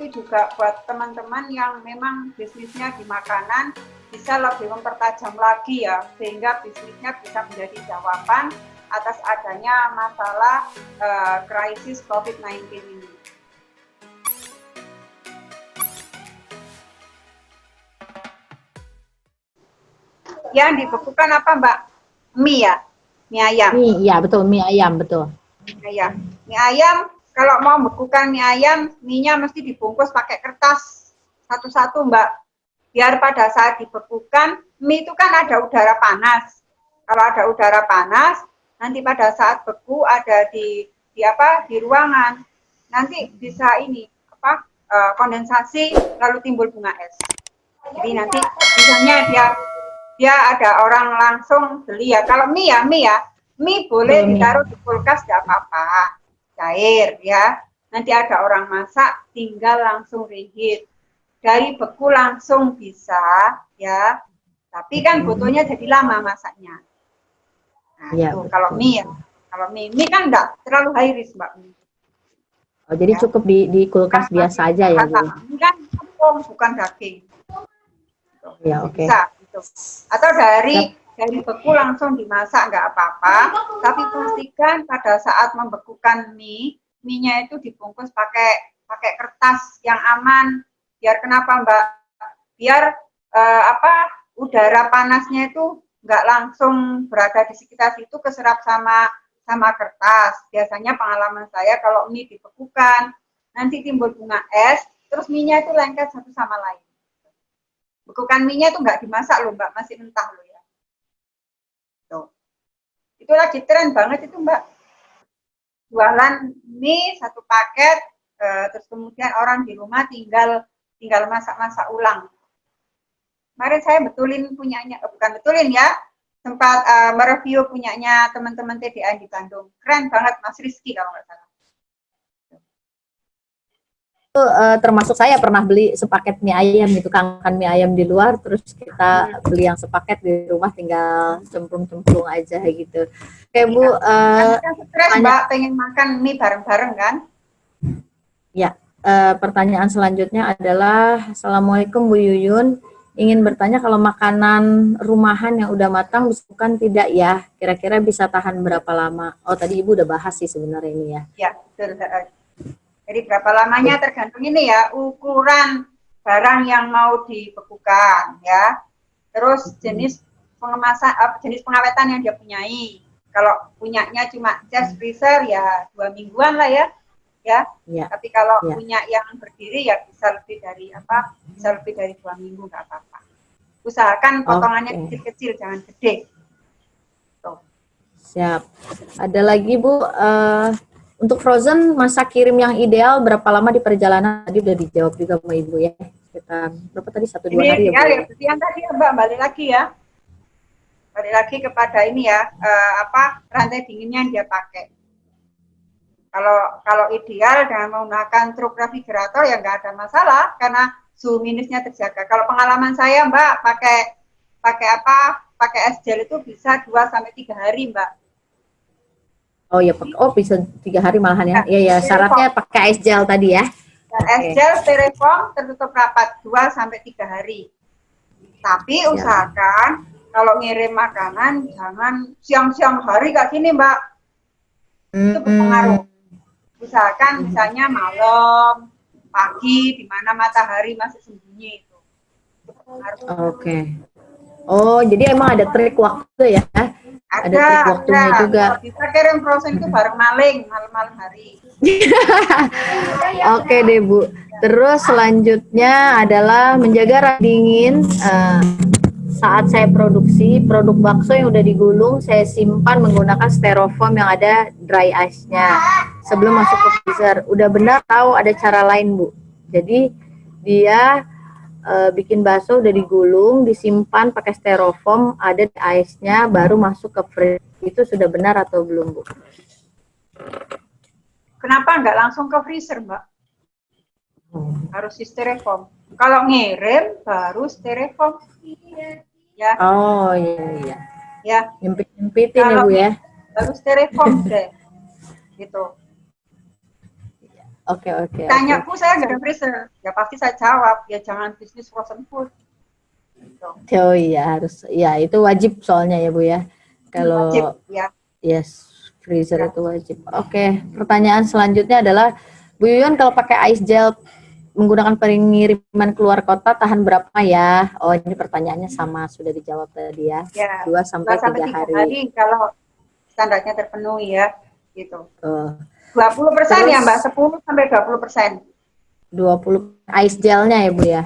itu juga buat teman-teman yang memang bisnisnya di makanan bisa lebih mempertajam lagi ya, sehingga bisnisnya bisa menjadi jawaban atas adanya masalah krisis COVID-19 ini. Yang dibekukan apa Mbak? Mie ya? Mie ayam? Mie, ya betul, mie ayam, betul. Mie ayam. Mie ayam, kalau mau bekukan mie ayam, mie-nya mesti dibungkus pakai kertas satu-satu Mbak. Biar pada saat dibekukan, mie itu kan ada udara panas. Kalau ada udara panas, nanti pada saat beku ada di ruangan. Nanti bisa ini kondensasi lalu timbul bunga es. Jadi nanti misalnya dia ada orang langsung beli ya. Kalau mie boleh ditaruh di kulkas tidak apa-apa, cair ya. Nanti ada orang masak, tinggal langsung reheat. Dari beku langsung bisa ya. Tapi kan butuhnya jadi lama masaknya. Nah, ya, itu kalau mie ya. Kalau mie kan enggak terlalu high risk Mbak. Oh, jadi ya, cukup di kulkas kan, biasa aja ya Bu. Ini kan tepung bukan daging. Ya, oke. Bisa gitu. Atau dari beku langsung dimasak nggak apa-apa, tapi pastikan pada saat membekukan mie-nya itu dibungkus pakai kertas yang aman. Biar kenapa Mbak? Biar udara panasnya itu nggak langsung berada di sekitar situ keserap sama kertas. Biasanya pengalaman saya kalau mie dibekukan, nanti timbul bunga es, terus mie-nya itu lengket satu sama lain. Bekukan mie-nya itu nggak dimasak loh Mbak, masih mentah loh ya. Tuh. Itu lagi tren banget itu Mbak. Jualan mie satu paket, terus kemudian orang di rumah tinggal masak-masak ulang. Kemarin saya bukan sempat mereview punyanya teman-teman TDA di Bandung. Keren banget Mas Rizky kalau nggak salah. Termasuk saya pernah beli sepaket mie ayam gitu, kangen mie ayam di luar, terus kita beli yang sepaket di rumah, tinggal cemplung-cemplung aja gitu. Kayak Bu, stres Mbak, pengen makan mie bareng-bareng kan? Ya, pertanyaan selanjutnya adalah, Assalamualaikum Bu Yuyun, ingin bertanya kalau makanan rumahan yang udah matang bukan tidak ya, kira-kira bisa tahan berapa lama? Oh tadi Ibu udah bahas sih sebenarnya ini ya. Ya, betul. Jadi berapa lamanya tergantung ini ya, ukuran barang yang mau dibekukan ya. Terus jenis pengawetan yang dia punyai. Kalau punyanya cuma just freezer ya 2 mingguan lah ya. Ya. Tapi kalau punya yang berdiri ya bisa lebih dari 2 minggu nggak apa-apa. Usahakan potongannya kecil-kecil, jangan gede. Tuh. Siap. Ada lagi Bu, untuk frozen masa kirim yang ideal berapa lama di perjalanan? Tadi udah dijawab juga sama Ibu ya. Sekitar berapa tadi, 1-2 hari ya Bu? Ya, yang tadi ya Mbak, balik lagi ya. Balik lagi kepada ini ya, rantai dinginnya yang dia pakai. Kalau ideal dengan menggunakan truk refrigerator ya nggak ada masalah karena suhu minusnya terjaga. Kalau pengalaman saya Mbak pakai es gel itu bisa 2-3 hari Mbak. Oh ya, bisa 3 hari malahan ya. Iya ya, syaratnya pakai es gel tadi ya. Es gel styrofoam tertutup rapat 2-3 hari. Tapi usahakan kalau ngirim makanan jangan siang-siang hari kayak gini Mbak. Itu berpengaruh. Usahakan misalnya malam, pagi, di mana matahari masih sembunyi itu. Oke. Oh, jadi emang ada trik waktu ya? Ada trik waktunya juga. Bisa kirim frozen itu bareng maling, malam-malam hari. Oke deh Bu. Terus selanjutnya adalah menjaga rasa dingin. Saat saya produksi produk bakso yang udah digulung, saya simpan menggunakan styrofoam yang ada dry ice-nya sebelum masuk ke freezer. Udah benar tahu ada cara lain Bu. Jadi dia bikin bakso udah digulung, disimpan pakai styrofoam, ada ice-nya, baru masuk ke freezer. Itu sudah benar atau belum Bu? Kenapa nggak langsung ke freezer Mbak? Harus di styrofoam. Kalau ngirim baru styrofoam. Ya. Oh iya. Ya. Nyempit-nyempitin ya Bu ya. Baru styrofoam deh. Gitu. Oke. Tanya Bu, saya nggak ada freezer. Ya pasti saya jawab, ya jangan bisnis frozen food. Gitu. Oh iya harus, ya itu wajib soalnya ya Bu ya. Wajib, Kalau ya. yes, freezer Ya. itu wajib. Oke, pertanyaan selanjutnya adalah Bu Yuyun kalau pakai ice gel menggunakan pengiriman keluar kota tahan berapa ya? Oh ini pertanyaannya sama sudah dijawab tadi ya. Ya, 2 sampai 3 3 hari. hari kalau standarnya terpenuhi ya, gitu. Oh. 20% ya Terus Mbak, 10 sampai 20%. 20 ice gelnya ya Bu ya.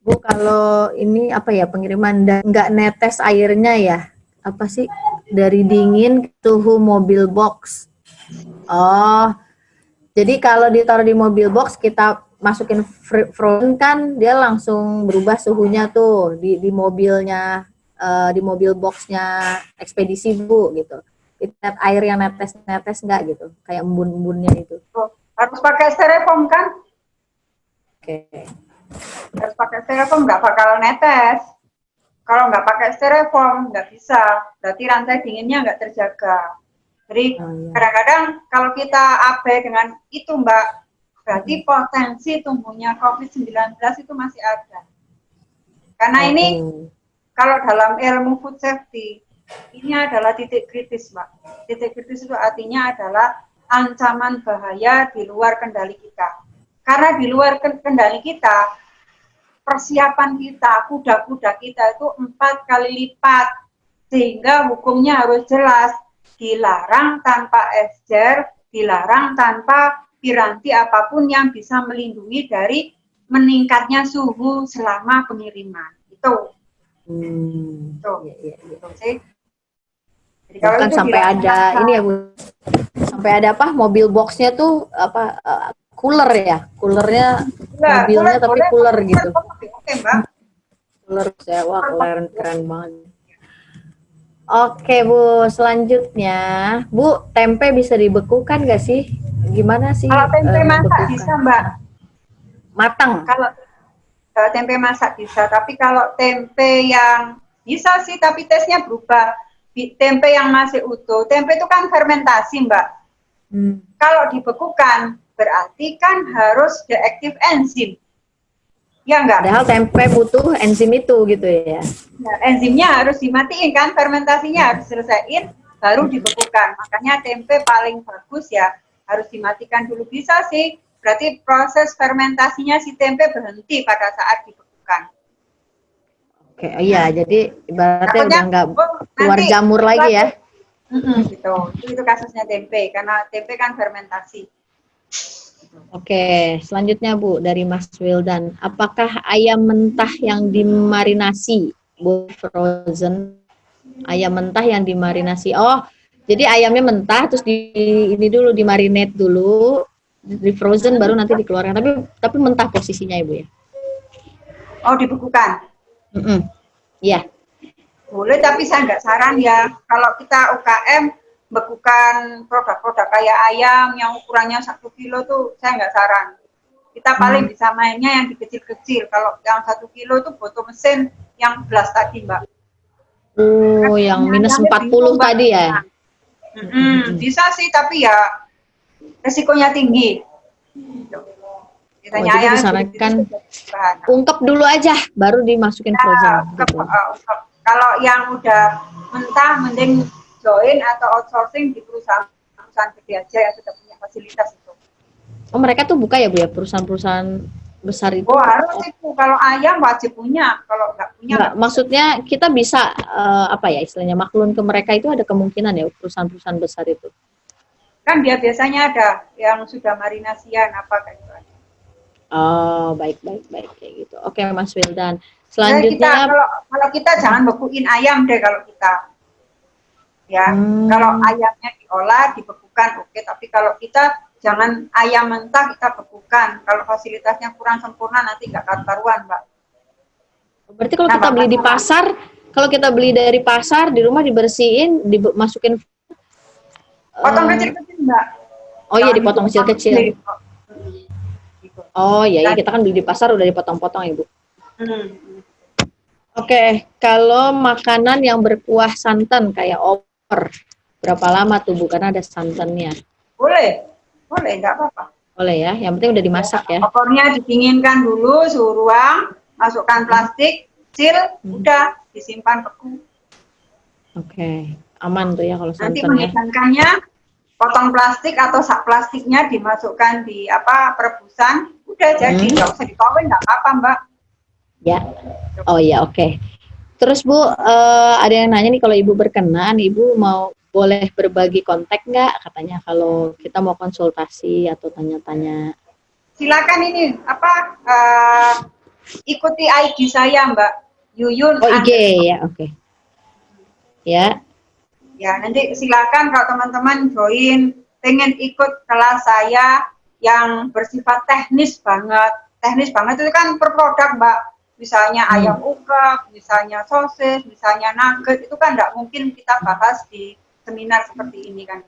Bu kalau ini apa ya pengiriman nggak netes airnya ya? Apa sih dari dingin ke suhu mobil box? Oh, jadi kalau ditaruh di mobil box kita masukin frozen kan dia langsung berubah suhunya tuh di mobilnya di mobil boxnya ekspedisi Bu gitu. Itu air yang netes nggak gitu kayak embun-embunnya itu. Harus pakai styrofoam kan? Oke. Harus pakai styrofoam, nggak bakal netes. Kalau nggak pakai styrofoam nggak bisa, berarti rantai dinginnya nggak terjaga. Jadi kadang-kadang kalau kita abai dengan itu Mbak, berarti potensi tumbuhnya COVID-19 itu masih ada. Karena ini kalau dalam ilmu food safety, ini adalah titik kritis Mbak. Titik kritis itu artinya adalah ancaman bahaya di luar kendali kita. Karena di luar kendali kita, persiapan kita, kuda-kuda kita itu 4 kali lipat. Sehingga hukumnya harus jelas. Dilarang tanpa esjer, dilarang tanpa piranti apapun yang bisa melindungi dari meningkatnya suhu selama pengiriman. Itu. Iya. Itu sih. Jadi kalau itu sampai ada ini ya Bu. Sampai ada apa? Mobil boxnya tuh apa cooler ya? Coolernya mobilnya tapi cooler gitu. Oke, Mbak. Cooler ya. Wah, keren banget. Oke Bu, selanjutnya Bu, tempe bisa dibekukan nggak sih? Gimana sih? Kalau tempe masak bisa Mbak. Matang? Kalau tempe masak bisa, tapi kalau tempe yang bisa sih, tapi tesnya berubah. Tempe yang masih utuh, tempe itu kan fermentasi Mbak. Kalau dibekukan, berarti kan harus deaktif enzim. Ya enggak? Padahal tempe butuh enzim itu gitu ya. Nah, enzimnya harus dimatiin kan, fermentasinya harus selesaiin, baru dibekukan. Makanya tempe paling bagus ya harus dimatikan dulu. Bisa sih, berarti proses fermentasinya si tempe berhenti pada saat dibekukan. Oke, iya, jadi ibaratnya udah nggak keluar jamur lagi ya. Gitu. Itu kasusnya tempe, karena tempe kan fermentasi. Oke, selanjutnya Bu dari Mas Wildan, apakah ayam mentah yang dimarinasi, Bu frozen, ayam mentah yang dimarinasi? Oh, jadi ayamnya mentah terus ini dulu dimarinate dulu, di frozen baru nanti dikeluarkan. Tapi mentah posisinya Ibu ya? Oh, dibekukan? Iya. Boleh, tapi saya nggak saran ya. Kalau kita UKM bekukan produk-produk kayak ayam yang ukurannya 1 kilo tuh saya nggak saran. Kita paling bisa mainnya yang kecil-kecil. Kalau yang 1 kilo itu butuh mesin yang belas tadi Mbak. Oh, yang minus 40 tadi ya? Bisa sih, tapi ya resikonya tinggi. Jadi disarankan ungkep dulu aja, baru dimasukin frozen. Gitu. Kalau yang udah mentah, mending join atau outsourcing di perusahaan gede aja yang sudah punya fasilitas itu. Oh, mereka tuh buka ya Bu ya, perusahaan-perusahaan besar itu? Oh, harus itu. Kalau ayam wajib punya, kalau nggak punya. Nggak, maksudnya kita bisa apa ya istilahnya maklun ke mereka itu ada kemungkinan ya perusahaan-perusahaan besar itu? Kan dia biasanya ada yang sudah marinasian apa kayak gitu. Oh, baik kayak gitu. Oke, Mas Wildan. Selanjutnya kalau kita jangan bekuin ayam deh kalau kita. Ya, kalau ayamnya diolah, dibekukan oke, tapi kalau kita jangan ayam mentah kita bekukan. Kalau fasilitasnya kurang sempurna nanti nggak karuan, Mbak. Berarti kalau kita beli di pasar, kalau kita beli dari pasar di rumah dibersihin, dimasukin potong kecil-kecil, Mbak. Oh iya, dipotong kecil-kecil. Oh iya, kita kan beli di pasar udah dipotong-potong ya Bu. Oke, kalau makanan yang berkuah santan kayak opor, berapa lama tuh Bu? Karena ada santannya. Boleh, boleh, nggak apa-apa. Boleh ya, yang penting udah dimasak ya. Opornya didinginkan dulu, suhu ruang, masukkan plastik, seal, udah disimpan beku. Oke, aman tuh ya kalau Nanti santan ya. menghidangkannya, potong plastik atau sak plastiknya dimasukkan di perebusan, udah jadi, nggak usah dituangin, nggak apa-apa Mbak. Ya, oh ya oke. Terus Bu, ada yang nanya nih kalau Ibu berkenan, Ibu mau boleh berbagi kontak nggak? Katanya kalau kita mau konsultasi atau tanya-tanya. Silakan ini ikuti ID saya Mbak Yuyun. Oh IG ya, oke. Ya. Ya nanti silakan kalau teman-teman join, pengen ikut kelas saya yang bersifat teknis banget. Teknis banget itu kan per produk Mbak. Misalnya ayam ukep, misalnya sosis, misalnya nugget, itu kan nggak mungkin kita bahas di seminar seperti ini kan.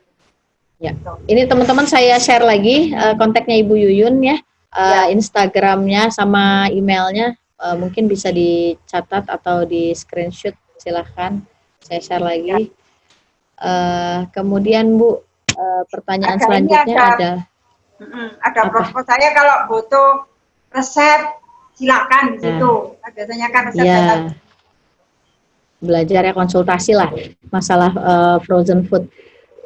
Ya. Ini teman-teman saya share lagi kontaknya Ibu Yuyun ya. Instagramnya sama emailnya mungkin bisa dicatat atau di screenshot, silahkan saya share lagi. Kemudian Bu, pertanyaan selanjutnya ada prospek saya kalau butuh resep silakan di situ. Biasanya kan resep saya belajar ya, konsultasi lah masalah frozen food.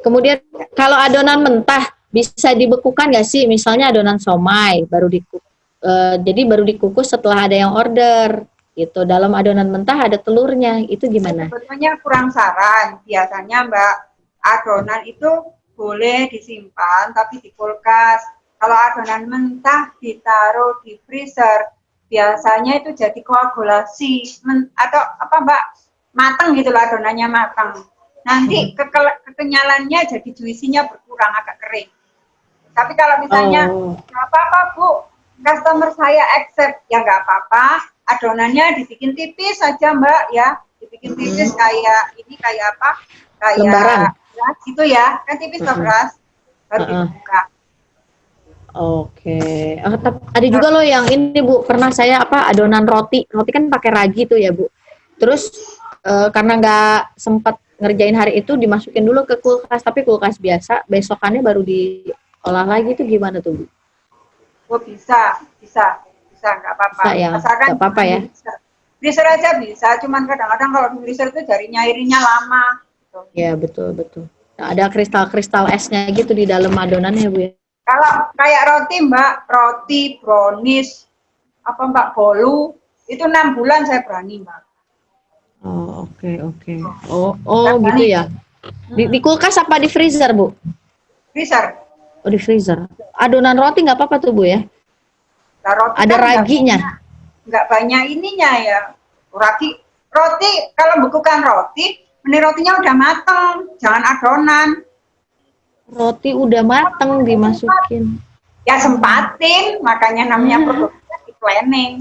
Kemudian kalau adonan mentah bisa dibekukan nggak sih? Misalnya adonan somai jadi baru dikukus setelah ada yang order gitu. Dalam adonan mentah ada telurnya, itu gimana? Sebetulnya kurang saran. Biasanya Mbak, adonan itu boleh disimpan tapi di kulkas. Kalau adonan mentah ditaruh di freezer, biasanya itu jadi koagulasi atau Mbak, matang gitu lah, adonannya matang. Nanti kekenyalannya jadi juicy-nya berkurang, agak kering. Tapi kalau misalnya nggak apa-apa Bu, customer saya accept, ya nggak apa-apa. Adonannya dibikin tipis saja Mbak ya, dibikin tipis kayak lembaran beras gitu ya, kan tipis beras baru dibuka. Oke. Ada juga loh yang ini Bu, pernah saya adonan roti kan pakai ragi tuh ya Bu. Terus karena nggak sempat ngerjain hari itu, dimasukin dulu ke kulkas, tapi kulkas biasa, besokannya baru diolah lagi, itu gimana tuh Bu? Oh bisa nggak apa-apa. Ya, nggak apa-apa ya. Freezer aja bisa, cuman kadang-kadang kalau di freezer itu dari nyairinya lama. Gitu. Ya betul. Nah, ada kristal-kristal esnya gitu di dalam adonannya Bu ya. Kalau kayak roti Mbak, roti, brownies, Mbak, bolu, itu 6 bulan saya berani Mbak. Oh oke. Oh gitu ya. Di kulkas apa di freezer Bu? Freezer. Oh di freezer. Adonan roti nggak apa-apa tuh Bu ya? Nah, roti ada kan raginya. Nggak banyak ininya ya. Roti kalau bekukan roti, ini rotinya udah mateng, jangan adonan. Roti udah mateng dimasukin. Ya sempatin, makanya namanya produksinya di planning.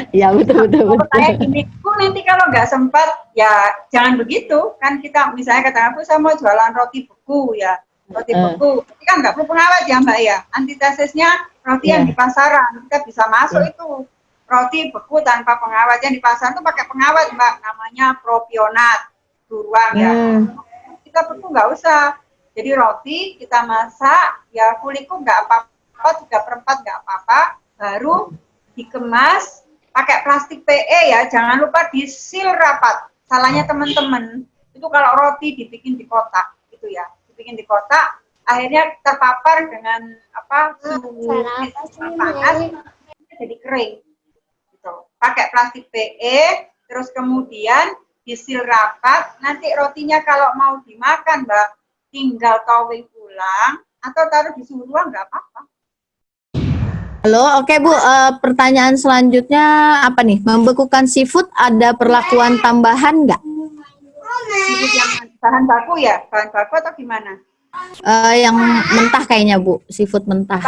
Ya betul. Kayak gini, nanti kalau nggak sempat, ya jangan begitu. Kan kita misalnya katakan, saya mau jualan roti beku ya, roti beku. Tapi kan nggak perlu pengawet ya Mbak ya. Antitesisnya roti yang di pasaran, kita bisa masuk itu. Roti beku tanpa pengawet, yang di pasaran itu pakai pengawet Mbak, namanya propionat, buruan ya. Kita beku nggak usah. Jadi roti kita masak, ya kuliku nggak apa-apa, 3/4 nggak apa-apa, baru dikemas pakai plastik PE ya, jangan lupa disil rapat. Salahnya teman-teman, itu kalau roti dibikin di kotak, gitu ya, dibikin di kotak, akhirnya terpapar dengan suhu panas, jadi kering. Gitu. Pakai plastik PE, terus kemudian disil rapat, nanti rotinya kalau mau dimakan Mbak, tinggal towing ulang atau taruh di suhu ruang nggak apa-apa. Halo, oke Bu, pertanyaan selanjutnya apa nih? Membekukan seafood ada perlakuan tambahan nggak? Seafood yang bahan baku ya? Bahan baku atau gimana? Yang mentah kayaknya Bu, seafood mentah.